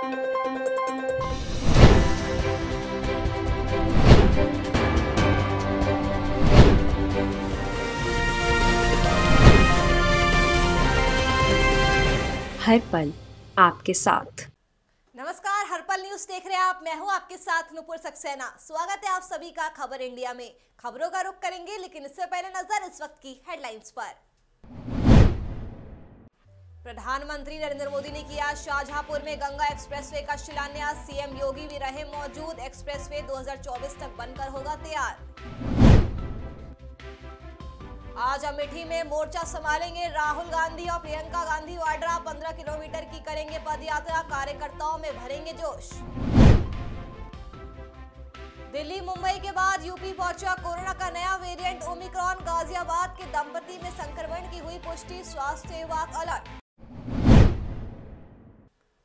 हर पल आपके साथ। नमस्कार, हरपल न्यूज देख रहे हैं आप। मैं हूं आपके साथ नुपुर सक्सेना। स्वागत है आप सभी का खबर इंडिया में। खबरों का रुख करेंगे, लेकिन इससे पहले नजर इस वक्त की हेडलाइंस पर। प्रधानमंत्री नरेंद्र मोदी ने किया शाहजहांपुर में गंगा एक्सप्रेसवे का शिलान्यास। सीएम योगी भी रहे मौजूद। एक्सप्रेसवे 2024 तक बनकर होगा तैयार। आज अमेठी में मोर्चा संभालेंगे राहुल गांधी और प्रियंका गांधी वाड्रा। 15 किलोमीटर की करेंगे पदयात्रा। कार्यकर्ताओं में भरेंगे जोश। दिल्ली मुंबई के बाद यूपी पहुंचा कोरोना का नया वेरिएंट ओमिक्रॉन। गाजियाबाद के दंपति में संक्रमण की हुई पुष्टि। स्वास्थ्य विभाग अलर्ट।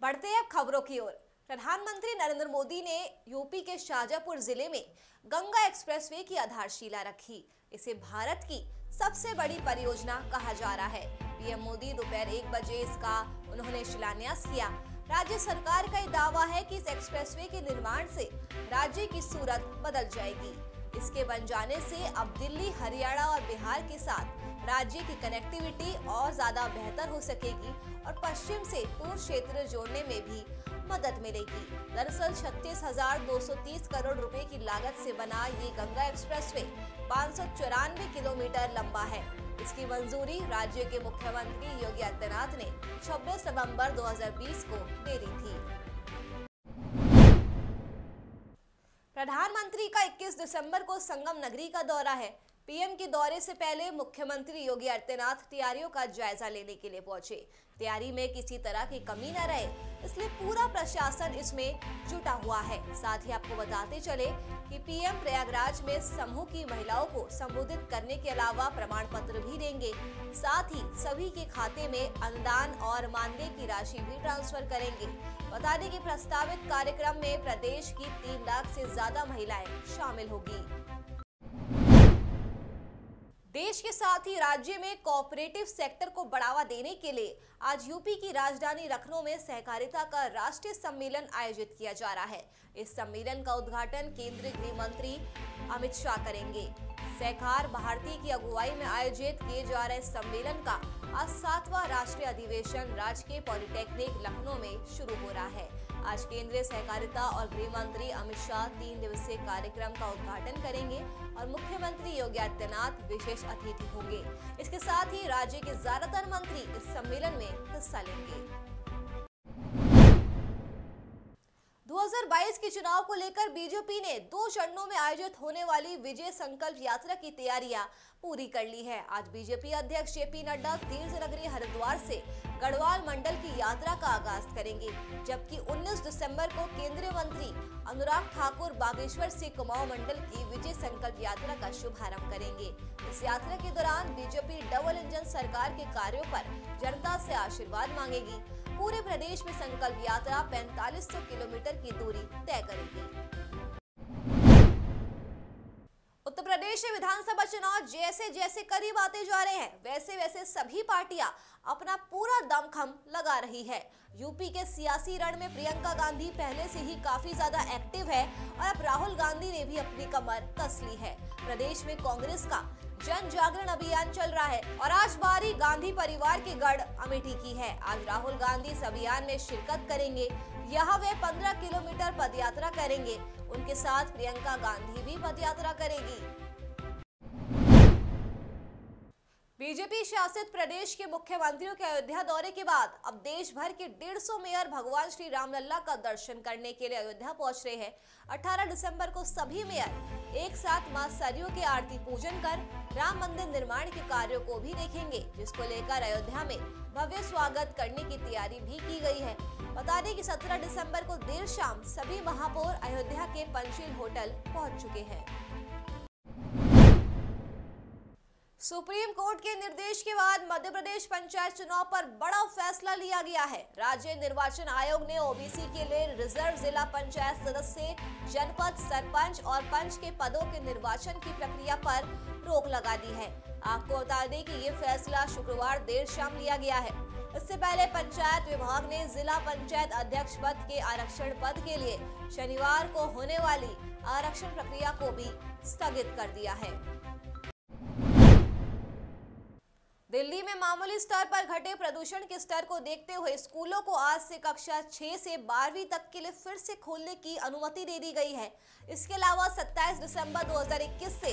बढ़ते हैं अब खबरों की ओर। प्रधानमंत्री नरेंद्र मोदी ने यूपी के शाहजहांपुर जिले में गंगा एक्सप्रेसवे की आधारशिला रखी। इसे भारत की सबसे बड़ी परियोजना कहा जा रहा है। पीएम मोदी दोपहर 1 बजे इसका उन्होंने शिलान्यास किया। राज्य सरकार का ये दावा है कि इस एक्सप्रेसवे के निर्माण से राज्य की सूरत बदल जाएगी। इसके बन जाने से अब दिल्ली, हरियाणा और बिहार के साथ राज्य की कनेक्टिविटी और ज्यादा बेहतर हो सकेगी और पश्चिम से पूर्व क्षेत्र जोड़ने में भी मदद मिलेगी। दरअसल 36,230 करोड़ रुपए की लागत से बना ये गंगा एक्सप्रेसवे 594 किलोमीटर लंबा है। इसकी मंजूरी राज्य के मुख्यमंत्री योगी आदित्यनाथ ने 26 नवंबर 2020 को दे दी थी। प्रधानमंत्री का 21 दिसंबर को संगम नगरी का दौरा है। पीएम के दौरे से पहले मुख्यमंत्री योगी आदित्यनाथ तैयारियों का जायजा लेने के लिए पहुंचे। तैयारी में किसी तरह की कमी न रहे, इसलिए पूरा प्रशासन इसमें जुटा हुआ है। साथ ही आपको बताते चले कि पीएम प्रयागराज में समूह की महिलाओं को संबोधित करने के अलावा प्रमाण पत्र भी देंगे। साथ ही सभी के खाते में अनुदान और मानदेय की राशि भी ट्रांसफर करेंगे। बता दें कि प्रस्तावित कार्यक्रम में प्रदेश की 3 लाख से ज्यादा महिलाएं शामिल होगी। देश के साथ ही राज्य में कोऑपरेटिव सेक्टर को बढ़ावा देने के लिए आज यूपी की राजधानी लखनऊ में सहकारिता का राष्ट्रीय सम्मेलन आयोजित किया जा रहा है। इस सम्मेलन का उद्घाटन केंद्रीय गृह मंत्री अमित शाह करेंगे। सहकार भारती की अगुवाई में आयोजित किए जा रहे सम्मेलन का आज 7वां राष्ट्रीय अधिवेशन राजकीय पॉलिटेक्निक लखनऊ में शुरू हो रहा है। आज केंद्रीय सहकारिता और गृह मंत्री अमित शाह 3 दिवसीय कार्यक्रम का उद्घाटन करेंगे और मुख्यमंत्री योगी आदित्यनाथ विशेष अतिथि होंगे। इसके साथ ही राज्य के ज्यादातर मंत्री इस सम्मेलन में हिस्सा लेंगे। 2022 के चुनाव को लेकर बीजेपी ने 2 चरणों में आयोजित होने वाली विजय संकल्प यात्रा की तैयारियां पूरी कर ली है। आज बीजेपी अध्यक्ष जेपी नड्डा तीर्थ नगरी हरिद्वार से गढ़वाल मंडल की यात्रा का आगाज करेंगे, जबकि 19 दिसंबर को केंद्रीय मंत्री अनुराग ठाकुर बागेश्वर से कुमाऊं मंडल की विजय संकल्प यात्रा का शुभारंभ करेंगे। इस यात्रा के दौरान बीजेपी डबल इंजन सरकार के कार्यों पर जनता से आशीर्वाद मांगेगी। पूरे प्रदेश में संकल्प यात्रा 4500 किलोमीटर की दूरी तय करेगी। उत्तर प्रदेश में विधानसभा चुनाव जैसे जैसे करीब आते जा रहे हैं, वैसे वैसे सभी पार्टियां अपना पूरा दमखम लगा रही है। यूपी के सियासी रण में प्रियंका गांधी पहले से ही काफी ज्यादा एक्टिव है और अब राहुल गांधी ने भी अपनी कमर कस ली है। प्रदेश में कांग्रेस का जन जागरण अभियान चल रहा है और आज बारी गांधी परिवार के गढ़ अमेठी की है। आज राहुल गांधी इस अभियान में शिरकत करेंगे। यहाँ वे 15 किलोमीटर पदयात्रा करेंगे। उनके साथ प्रियंका गांधी भी पदयात्रा करेगी। बीजेपी शासित प्रदेश के मुख्यमंत्रियों के अयोध्या दौरे के बाद अब देश भर के 150 मेयर भगवान श्री रामलला का दर्शन करने के लिए अयोध्या पहुंच रहे हैं। 18 दिसंबर को सभी मेयर एक साथ मां सरयू के आरती पूजन कर राम मंदिर निर्माण के कार्यों को भी देखेंगे, जिसको लेकर अयोध्या में भव्य स्वागत करने की तैयारी भी की गई है। बता दें कि 17 दिसंबर को देर शाम सभी महापौर अयोध्या के पंचशील होटल पहुंच चुके हैं। सुप्रीम कोर्ट के निर्देश के बाद मध्य प्रदेश पंचायत चुनाव पर बड़ा फैसला लिया गया है। राज्य निर्वाचन आयोग ने ओबीसी के लिए रिजर्व जिला पंचायत सदस्य, जनपद सरपंच और पंच के पदों के निर्वाचन की प्रक्रिया पर रोक लगा दी है। आपको बता दें कि ये फैसला शुक्रवार देर शाम लिया गया है। इससे पहले पंचायत विभाग ने जिला पंचायत अध्यक्ष पद के आरक्षण पद के लिए शनिवार को होने वाली आरक्षण प्रक्रिया को भी स्थगित कर दिया है। दिल्ली में मामूली स्तर पर घटे प्रदूषण के स्तर को देखते हुए स्कूलों को आज से कक्षा 6 से 12वीं तक के लिए फिर से खोलने की अनुमति दे दी गई है। इसके अलावा 27 दिसंबर 2021 से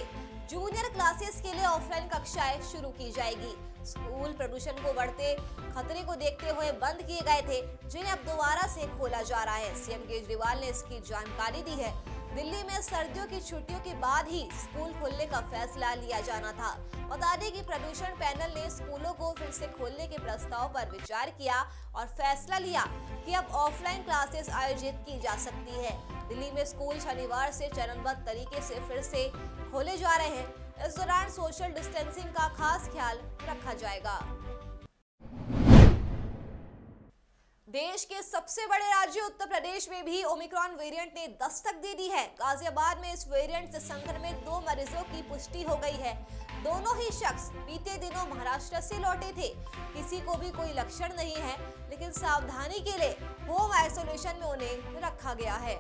जूनियर क्लासेस के लिए ऑफलाइन कक्षाएं शुरू की जाएगी। स्कूल प्रदूषण को बढ़ते खतरे को देखते हुए बंद किए गए थे, जिन्हें अब दोबारा से खोला जा रहा है। सीएम केजरीवाल ने इसकी जानकारी दी है। दिल्ली में सर्दियों की छुट्टियों के बाद ही स्कूल खोलने का फैसला लिया जाना था। बता दें कि प्रदूषण पैनल ने स्कूलों को फिर से खोलने के प्रस्ताव पर विचार किया और फैसला लिया कि अब ऑफलाइन क्लासेस आयोजित की जा सकती है। दिल्ली में स्कूल शनिवार से चरणबद्ध तरीके से फिर से खोले जा रहे हैं। इस दौरान सोशल डिस्टेंसिंग का खास ख्याल रखा जाएगा। देश के सबसे बड़े राज्य उत्तर प्रदेश में भी ओमिक्रॉन वेरिएंट ने दस्तक दे दी है। गाजियाबाद में इस वेरिएंट से संक्रमित 2 मरीजों की पुष्टि हो गई है। दोनों ही शख्स बीते दिनों महाराष्ट्र से लौटे थे। किसी को भी कोई लक्षण नहीं है, लेकिन सावधानी के लिए होम आइसोलेशन में उन्हें रखा गया है।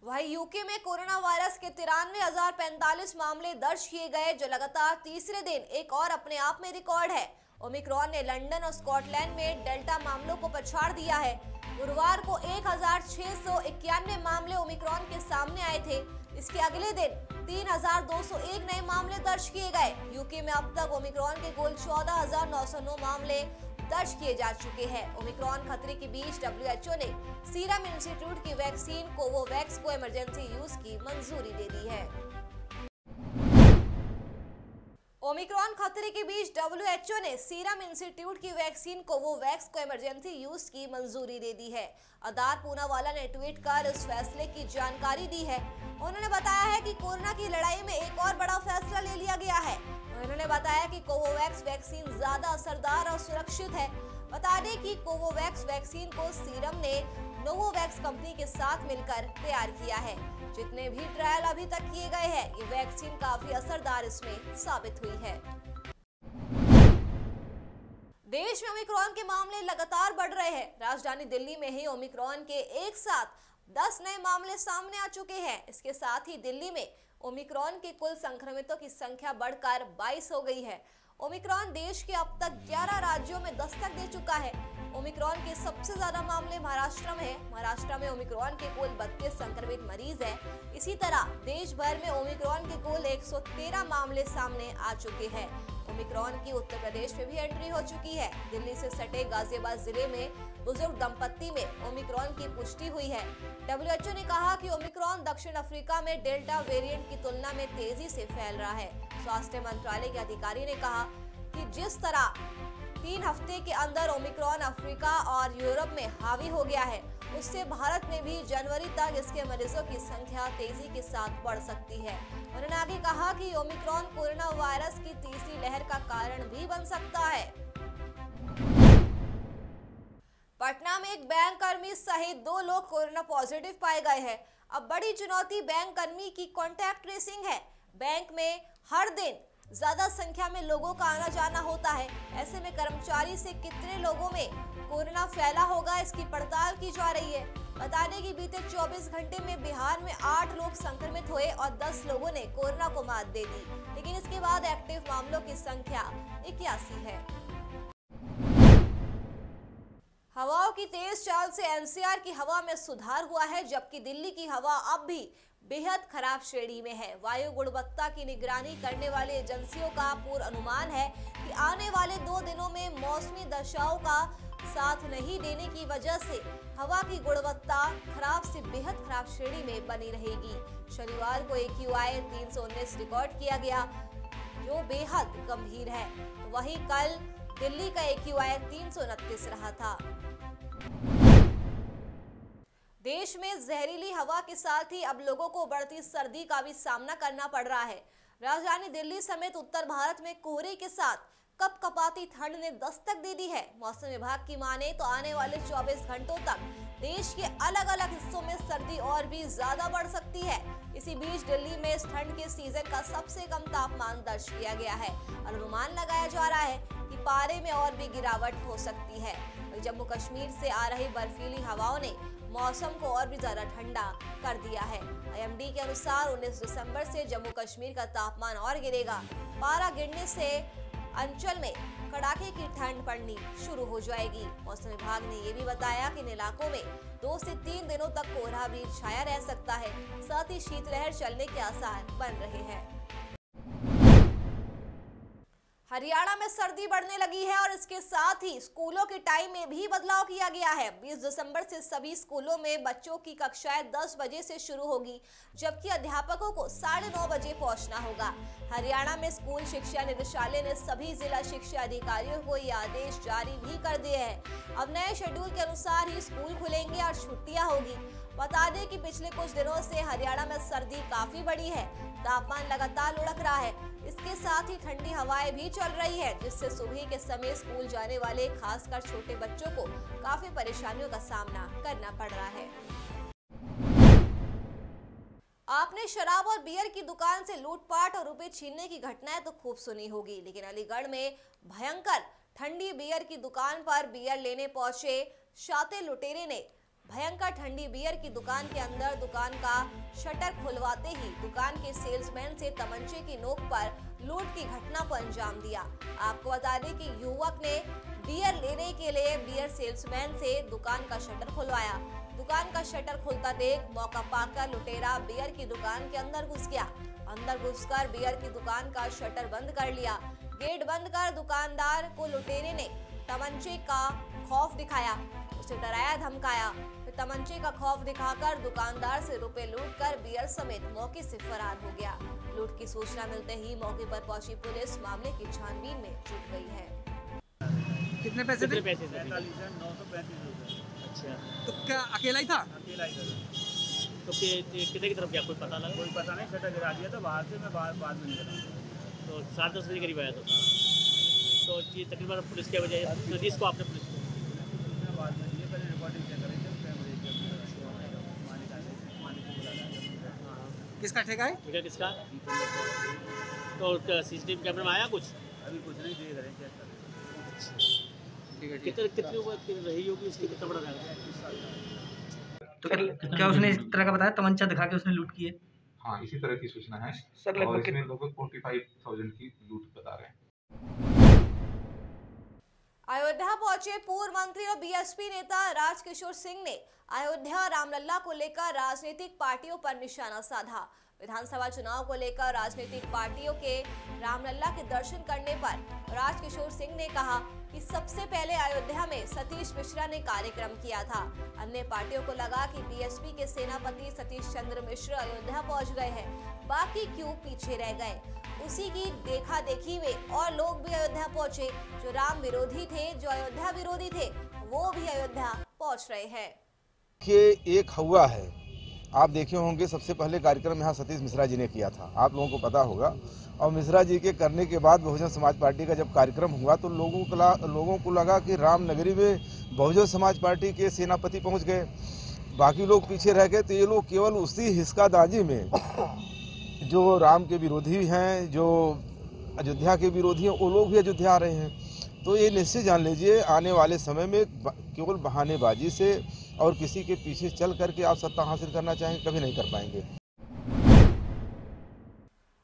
वहीं यूके में कोरोना वायरस के 93,045 मामले दर्ज किए गए, जो लगातार तीसरे दिन एक और अपने आप में रिकॉर्ड है। ओमिक्रॉन ने लंदन और स्कॉटलैंड में डेल्टा मामलों को पछाड़ दिया है। गुरुवार को 1,691 मामले ओमिक्रॉन के सामने आए थे। इसके अगले दिन 3,201 नए मामले दर्ज किए गए। यूके में अब तक ओमिक्रॉन के कुल 14,909 मामले दर्ज किए जा चुके हैं। ओमिक्रॉन खतरे के बीच WHO ने सीरम इंस्टीट्यूट की वैक्सीन कोवोवैक्स को इमरजेंसी यूज की मंजूरी दे दी है। ओमिक्रॉन खतरे के बीच WHO ने सीरम इंस्टीट्यूट की वैक्सीन कोवोवैक्स को इमरजेंसी यूज की मंजूरी दे दी है। अदार पूनावाला ने ट्वीट कर इस फैसले की जानकारी दी है। उन्होंने बताया है कि कोरोना की लड़ाई में एक और बड़ा फैसला ले लिया गया है। उन्होंने बताया कि कोवोवैक्स वैक्सीन ज्यादा असरदार और सुरक्षित है। बता दें कि कोवोवैक्स वैक्सीन को सीरम ने नोवोवैक्स कंपनी के साथ मिलकर तैयार किया है। जितने भी ट्रायल अभी तक किए गए हैं, ये वैक्सीन काफी असरदार इसमें साबित हुई है। देश में ओमिक्रॉन के मामले लगातार बढ़ रहे हैं। राजधानी दिल्ली में ही ओमिक्रॉन के एक साथ 10 नए मामले सामने आ चुके हैं। इसके साथ ही दिल्ली में ओमिक्रॉन के कुल संक्रमितों की संख्या बढ़कर 22 हो गई है। ओमिक्रॉन देश के अब तक 11 राज्यों में दस्तक दे चुका है। ओमिक्रॉन के सबसे ज्यादा मामले महाराष्ट्र में है। महाराष्ट्र में ओमिक्रॉन के कुल 32 संक्रमित मरीज हैं। इसी तरह देश भर में ओमिक्रॉन के कुल 113 मामले सामने आ चुके हैं। ओमिक्रॉन की उत्तर प्रदेश में भी एंट्री हो चुकी है। दिल्ली से सटे गाजियाबाद जिले में बुजुर्ग दंपत्ति में ओमिक्रॉन की पुष्टि हुई है। WHO ने कहा कि ओमिक्रॉन दक्षिण अफ्रीका में डेल्टा वेरिएंट की तुलना में तेजी से फैल रहा है। स्वास्थ्य मंत्रालय के अधिकारी ने कहा कि जिस तरह 3 हफ्ते के अंदर ओमिक्रॉन अफ्रीका और यूरोप में हावी हो गया है, उससे भारत में भी जनवरी तक इसके मरीजों की संख्या तेजी के साथ बढ़ सकती है। उन्होंने आगे कहा कि ओमिक्रॉन कोरोना वायरस की तीसरी लहर का कारण भी बन सकता है। पटना में एक बैंक कर्मी सहित 2 लोग कोरोना पॉजिटिव पाए गए हैं। अब बड़ी चुनौती बैंक कर्मी की कॉन्टैक्ट ट्रेसिंग है। बैंक में हर दिन ज्यादा संख्या में लोगों का आना जाना होता है। ऐसे में कर्मचारी से कितने लोगों में कोरोना फैला होगा, इसकी पड़ताल की जा रही है। बता दें कि बीते 24 घंटे में बिहार में 8 लोग संक्रमित हुए और 10 लोगों ने कोरोना को मात दे दी। लेकिन इसके बाद एक्टिव मामलों की संख्या 81 है। हवाओं की तेज चाल से एनसीआर की हवा में सुधार हुआ है, जबकि दिल्ली की हवा अब भी बेहद खराब श्रेणी में है। वायु गुणवत्ता की निगरानी करने वाली एजेंसियों का पूर्व अनुमान है कि आने वाले 2 दिनों में मौसमी दशाओं का साथ नहीं देने की वजह से हवा की गुणवत्ता खराब से बेहद खराब श्रेणी में बनी रहेगी। शनिवार को AQI 319 रिकॉर्ड किया गया, जो बेहद गंभीर है। वहीं कल दिल्ली का AQI 329 रहा था। देश में जहरीली हवा के साथ ही अब लोगों को बढ़ती सर्दी का भी सामना करना पड़ रहा है। राजधानी दिल्ली समेत उत्तर भारत में कोहरे के साथ कपकपाती ठंड ने दस्तक दे दी है। मौसम विभाग की माने तो आने वाले 24 घंटों तक देश के अलग अलग हिस्सों में सर्दी और भी ज्यादा बढ़ सकती है। इसी बीच दिल्ली में इस ठंड के सीजन का सबसे कम तापमान दर्ज किया गया है और अनुमान लगाया जा रहा है कि पारे में और भी गिरावट हो सकती है। जम्मू कश्मीर से आ रही बर्फीली हवाओं ने मौसम को और भी ज्यादा ठंडा कर दिया है। आईएमडी के अनुसार 19 दिसंबर से जम्मू कश्मीर का तापमान और गिरेगा। पारा गिरने से अंचल में कड़ाके की ठंड पड़नी शुरू हो जाएगी। मौसम विभाग ने ये भी बताया कि इन इलाकों में 2 से 3 दिनों तक कोहरा भी छाया रह सकता है। साथ ही शीतलहर चलने के आसार बन रहे हैं। हरियाणा में सर्दी बढ़ने लगी है और इसके साथ ही स्कूलों के टाइम में भी बदलाव किया गया है। 20 दिसंबर से सभी स्कूलों में बच्चों की कक्षाएं 10 बजे से शुरू होगी, जबकि अध्यापकों को 9:30 बजे पहुंचना होगा। हरियाणा में स्कूल शिक्षा निदेशालय ने सभी जिला शिक्षा अधिकारियों को ये आदेश जारी भी कर दिए हैं। अब नए शेड्यूल के अनुसार ही स्कूल खुलेंगे और छुट्टियां होगी। बता दें कि पिछले कुछ दिनों से हरियाणा में सर्दी काफी बढ़ी है। तापमान लगातार लुढ़क रहा है। इसके साथ ही ठंडी हवाएं भी चल रही है, जिससे सुबह के समय स्कूल जाने वाले खासकर छोटे बच्चों को काफी परेशानियों का सामना करना पड़ रहा है। आपने शराब और बियर की दुकान से लूटपाट और रुपए छीनने की घटनाएं तो खूब सुनी होगी, लेकिन अलीगढ़ में भयंकर ठंडी बियर की दुकान पर बियर लेने पहुंचे शातिर लुटेरे ने भयंकर ठंडी बियर की दुकान के अंदर दुकान का शटर खुलवाते ही दुकान के सेल्समैन से तमंचे की नोक पर लूट की घटना को अंजाम दिया। आपको बता दें कि युवक ने बियर लेने के लिए बियर सेल्समैन से दुकान का शटर खुलवाया। दुकान का शटर खुलता देख मौका पाकर लुटेरा बियर की दुकान के अंदर घुस गया। अंदर घुसकर बियर की दुकान का शटर बंद कर लिया। गेट बंद कर दुकानदार को लुटेरे ने तमंचे का खौफ दिखाया, उसे डराया धमकाया। फिर तमंचे का खौफ दिखाकर दुकानदार से रुपए लूटकर बियर समेत मौके से फरार हो गया। लूट की सूचना मिलते ही मौके पर पहुंची पुलिस मामले की छानबीन में जुट गई है। कितने पैसे थे? 935 अच्छा, तो क्या अकेला ही था? अकेला ही था। तो कितने की तरफ गया, कोई पता लगा? कोई पता नहीं, शटर गिरा दिया तो बाहर से मैं बाद में निकला। तो 7-10 बजे करीब आया था। तो ये तकरीबन पुलिस के वजह तो जिसको आपने पुलिस को बाद में दिए, पहले रिकॉर्डिंग चेक करें थे, मालिक को बुलाया। किसका ठेका है? ठेका किसका? तो सीसीटीवी कैमरे में आया कुछ? अभी कुछ नहीं देख रहे, चेक कर रहे। ठीक है। कितनी उम्र रही होगी उसकी, कितना बड़ा रहेगा? तो क्या उसने इस तरह का बताया तमंचा दिखा के उसने लूट की है? हाँ, इसी तरह की सूचना है सर। और इसमें लगभग 45,000 की लूट बता रहे हैं। अयोध्या पहुंचे पूर्व मंत्री और बीएसपी नेता राजकिशोर सिंह ने अयोध्या रामलला को लेकर राजनीतिक पार्टियों पर निशाना साधा। विधानसभा चुनाव को लेकर राजनीतिक पार्टियों के रामलला के दर्शन करने पर राजकिशोर सिंह ने कहा कि सबसे पहले अयोध्या में सतीश मिश्रा ने कार्यक्रम किया था। अन्य पार्टियों को लगा कि बीएसपी के सेनापति सतीश चंद्र मिश्र अयोध्या पहुंच गए हैं, बाकी क्यों पीछे रह गए। उसी की देखा देखी में और लोग भी अयोध्या पहुंचे। जो राम विरोधी थे, जो अयोध्या विरोधी थे, वो भी अयोध्या पहुंच रहे हैं। देखिए, एक हवा है, आप देखे होंगे सबसे पहले कार्यक्रम यहाँ सतीश मिश्रा जी ने किया था, आप लोगों को पता होगा। और मिश्रा जी के करने के बाद बहुजन समाज पार्टी का जब कार्यक्रम हुआ तो लोगों को लगा कि रामनगरी में बहुजन समाज पार्टी के सेनापति पहुँच गए, बाकी लोग पीछे रह गए। तो ये लोग केवल उसी हिसकाबाजी में जो राम के विरोधी हैं, जो अयोध्या के विरोधी हैं, वो लोग भी अयोध्या आ रहे हैं। तो ये निश्चित जान लीजिए, आने वाले समय में केवल बहानेबाजी से और किसी के पीछे चल करके आप सत्ता हासिल करना चाहेंगे, कभी नहीं कर पाएंगे।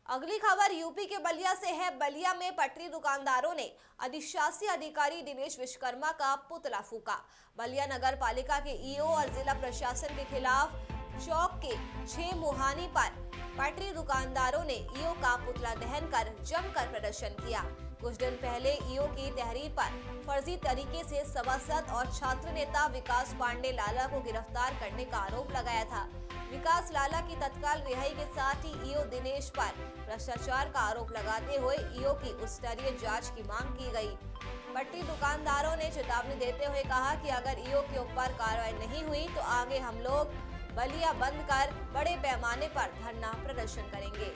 अगली खबर यूपी के बलिया से है। बलिया में पटरी दुकानदारों ने अधिशासी अधिकारी दिनेश विश्वकर्मा का पुतला फूका। बलिया नगर पालिका के ईओ और जिला प्रशासन के खिलाफ चौक के 6 मुहानी पर पटरी दुकानदारों ने ईओ का पुतला दहन कर जमकर प्रदर्शन किया। कुछ दिन पहले ईओ की तहरीर पर फर्जी तरीके से सभासद और छात्र नेता विकास पांडे लाला को गिरफ्तार करने का आरोप लगाया था। विकास लाला की तत्काल रिहाई के साथ ही ईओ दिनेश पर भ्रष्टाचार का आरोप लगाते हुए ईओ की उच्चस्तरीय जांच की मांग की गई। पटरी दुकानदारों ने चेतावनी देते हुए कहा कि अगर ईओ के ऊपर कार्रवाई नहीं हुई तो आगे हम लोग बलिया बंद कर बड़े पैमाने पर धरना प्रदर्शन करेंगे।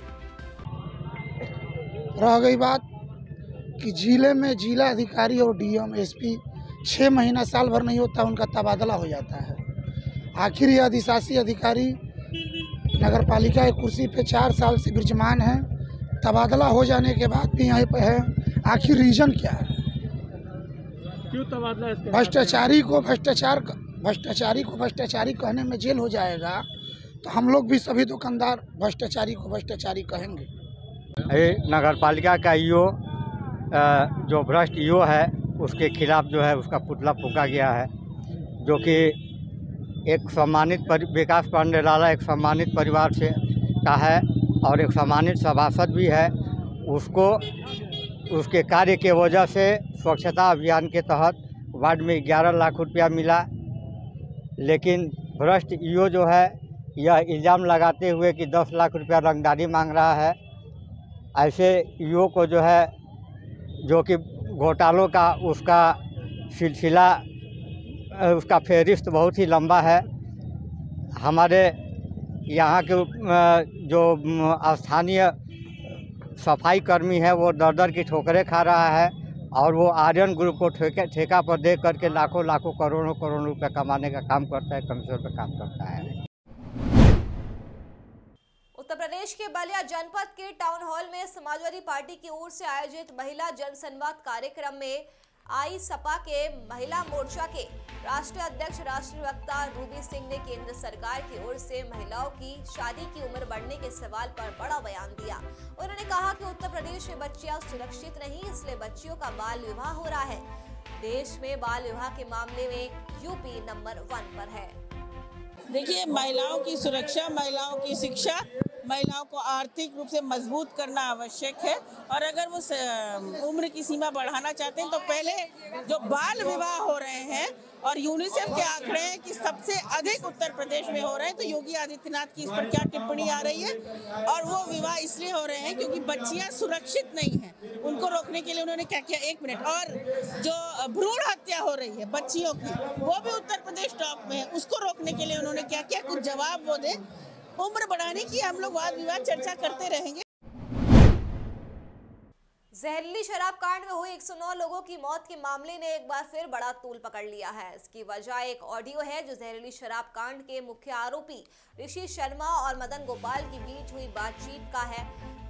रह गई बात कि जिले में जिला अधिकारी और डीएम एसपी 6 महीना साल भर नहीं होता, उनका तबादला हो जाता है। आखिर ये अधिशासी अधिकारी नगर पालिका की कुर्सी पे 4 साल से विराजमान है, तबादला हो जाने के बाद भी यहीं पे है। आखिर रीजन क्या है? क्यों तबादला? भ्रष्टाचारी को भ्रष्टाचारी कहने में जेल हो जाएगा, तो हम लोग भी सभी दुकानदार भ्रष्टाचारी को भ्रष्टाचारी कहेंगे। नगर पालिका का ईओ जो भ्रष्ट ईओ है उसके खिलाफ जो है उसका पुतला फूंका गया है, जो कि एक सम्मानित विकास पांडे लाला एक सम्मानित परिवार से का है और एक सम्मानित सभासद भी है। उसको उसके कार्य के वजह से स्वच्छता अभियान के तहत वार्ड में 11 लाख रुपया मिला, लेकिन भ्रष्ट ईओ जो है यह इल्ज़ाम लगाते हुए कि 10 लाख रुपया रंगदारी मांग रहा है। ऐसे ईओ को जो है, जो कि घोटालों का उसका सिलसिला, उसका फहरिस्त बहुत ही लंबा है। हमारे यहाँ के जो स्थानीय सफाई कर्मी है वो दर की ठोकरें खा रहा है और वो आर्यन ग्रुप को ठेका पर दे करके लाखों करोड़ों रुपए कमाने का काम करता है, कमीशन पर काम करता है। उत्तर प्रदेश के बलिया जनपद के टाउन हॉल में समाजवादी पार्टी की ओर से आयोजित महिला जनसंवाद कार्यक्रम में आई सपा के महिला मोर्चा के राष्ट्रीय अध्यक्ष राष्ट्रीय वक्ता रूबी सिंह ने केंद्र सरकार की ओर से महिलाओं की शादी की उम्र बढ़ने के सवाल पर बड़ा बयान दिया। उन्होंने कहा कि उत्तर प्रदेश में बच्चियां सुरक्षित नहीं, इसलिए बच्चियों का बाल विवाह हो रहा है। देश में बाल विवाह के मामले में यूपी नंबर 1 पर है। देखिए, महिलाओं की सुरक्षा, महिलाओं की शिक्षा, महिलाओं को आर्थिक रूप से मजबूत करना आवश्यक है और अगर वो उम्र की सीमा बढ़ाना चाहते हैं तो पहले जो बाल विवाह हो रहे हैं और यूनिसेफ के आंकड़े हैं कि सबसे अधिक उत्तर प्रदेश में हो रहे हैं, तो योगी आदित्यनाथ की इस पर क्या टिप्पणी आ रही है? और वो विवाह इसलिए हो रहे हैं क्योंकि बच्चियां सुरक्षित नहीं हैं। उनको रोकने के लिए उन्होंने क्या किया, 1 मिनट, और जो भ्रूण हत्या हो रही है बच्चियों की, वो भी उत्तर प्रदेश टॉप में है। उसको रोकने के लिए उन्होंने क्या किया, कुछ जवाब वो दे। उम्र बढ़ाने की हम लोग वाद विवाद चर्चा करते रहेंगे। जहरीली शराब कांड में हुई 109 लोगों की मौत के मामले ने एक बार फिर बड़ा तूल पकड़ लिया है। इसकी वजह एक ऑडियो है जो जहरीली शराब कांड के मुख्य आरोपी ऋषि शर्मा और मदन गोपाल के बीच हुई बातचीत का है,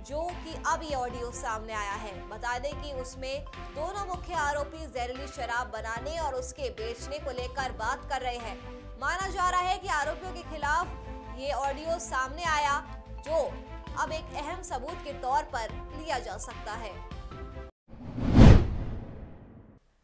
जो कि अब ये ऑडियो सामने आया है। बता दें कि उसमें दोनों मुख्य आरोपी जहरीली शराब बनाने और उसके बेचने को लेकर बात कर रहे हैं। माना जा रहा है कि आरोपियों के खिलाफ ये ऑडियो सामने आया, जो अब एक अहम सबूत के तौर पर लिया जा सकता है।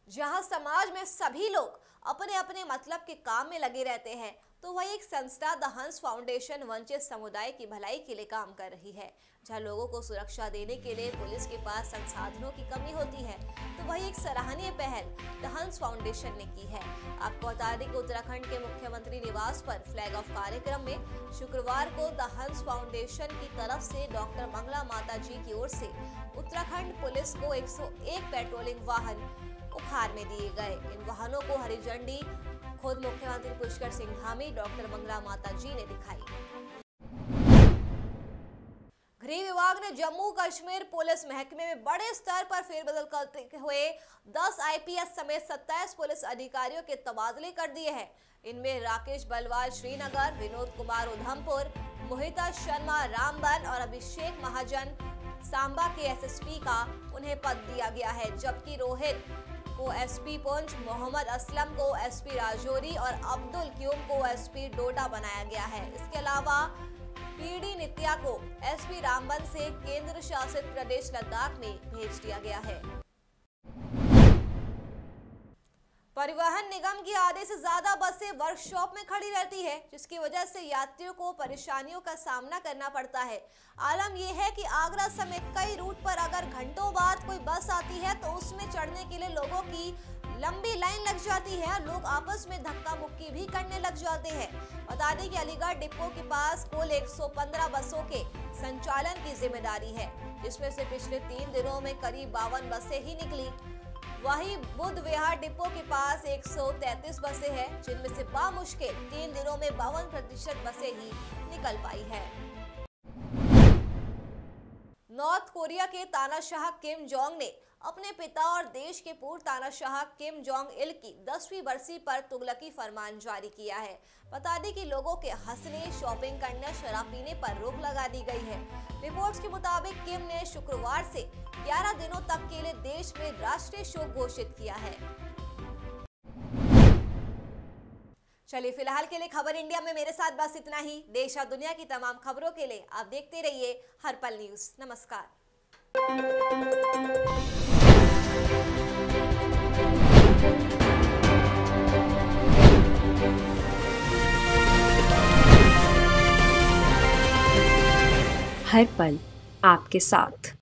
जहां समाज में सभी लोग अपने अपने मतलब के काम में लगे रहते हैं, तो वही एक संस्था द हंस फाउंडेशन वंचित समुदाय की भलाई के लिए काम कर रही है। जहां लोगों को सुरक्षा देने के लिए पुलिस के पास संसाधनों की कमी होती है, तो वही एक सराहनीय पहल द हंस फाउंडेशन ने की है। आपको बता दें कि उत्तराखंड के मुख्यमंत्री निवास पर फ्लैग ऑफ कार्यक्रम में शुक्रवार को द हंस फाउंडेशन की तरफ से डॉक्टर मंगला माता जी की ओर से उत्तराखंड पुलिस को 101 पेट्रोलिंग वाहन उपहार में दिए गए। इन वाहनों को हरी झंडी खुद मुख्यमंत्री पुष्कर सिंह धामी, डॉक्टर मंगला माता जी ने दिखाई। गृह विभाग ने जम्मू कश्मीर पुलिस महकमे में बड़े स्तर पर फेरबदल करते हुए 10 आईपीएस समेत 27 पुलिस अधिकारियों के तबादले कर दिए हैं। इनमें राकेश बलवाल श्रीनगर, विनोद कुमार उधमपुर, मोहिता शर्मा रामबन और अभिषेक महाजन सांबा के एसएसपी का उन्हें पद दिया गया है, जबकि रोहित को एसपी पुंछ, मोहम्मद असलम को एसपी राजौरी और अब्दुल क्यूम को एसपी डोडा बनाया गया है। इसके अलावा पीडी नित्या को एसपी रामबन से केंद्र शासित प्रदेश लद्दाख में भेज दिया गया है। परिवहन निगम की आधे से ज्यादा बसें वर्कशॉप में खड़ी रहती है, जिसकी वजह से यात्रियों को परेशानियों का सामना करना पड़ता है। आलम यह है कि आगरा समेत कई रूट पर अगर घंटों बाद कोई बस आती है तो उसमें चढ़ने के लिए लोगों की लंबी लाइन लग जाती है और लोग आपस में धक्का मुक्की भी करने लग जाते हैं। बता दें कि अलीगढ़ डिपो के पास कुल 115 बसों के संचालन की जिम्मेदारी है, जिसमें से पिछले 3 दिनों में करीब 52 बसें ही निकली। वहीं बुध विहार डिपो के पास 133 बसें हैं, जिनमें से बामुश्किल 3 दिनों में 52% बसें ही निकल पाई है। नॉर्थ कोरिया के तानाशाह किम जोंग ने अपने पिता और देश के पूर्व तानाशाह किम जोंग इल की 10वीं बरसी पर तुगलकी फरमान जारी किया है। बता दें कि लोगों के हंसने, शॉपिंग करने, शराब पीने पर रोक लगा दी गई है। रिपोर्ट्स के मुताबिक किम ने शुक्रवार से 11 दिनों तक के लिए देश में राष्ट्रीय शोक घोषित किया है। चलिए फिलहाल के लिए खबर इंडिया में मेरे साथ बस इतना ही। देश और दुनिया की तमाम खबरों के लिए आप देखते रहिए हर पल न्यूज। नमस्कार। हर पल आपके साथ।